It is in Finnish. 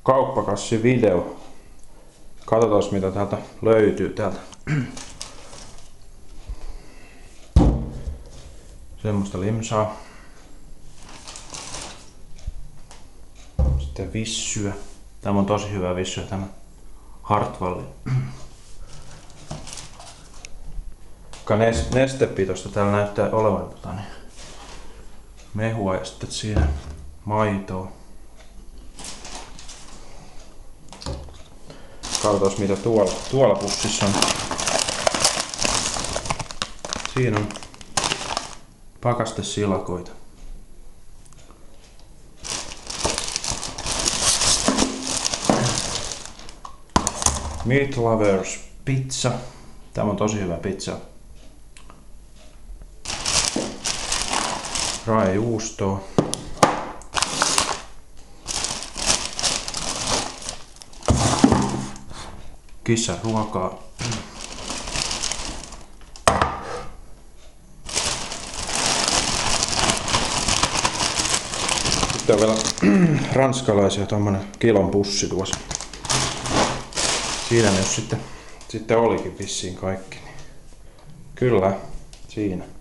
kauppakassivideo. Katsotaan mitä täältä löytyy täältä. Semmoista limsaa. Sitten vissyä. Tämä on tosi hyvä vissyä, tämä Hartwallin. Nestepitoista täällä näyttää olevan mehua ja sitten siinä maitoa. Katsotaan mitä tuolla pussissa on. Siinä on pakastesilakoita. Meat Lovers pizza. Tämä on tosi hyvä pizza. Raajuustoa. Kissan ruokaa. Sitten on vielä ranskalaisia tommonen kilon pussi tuossa. Siinä ne jos sitten olikin vissiin kaikki. Niin kyllä, siinä.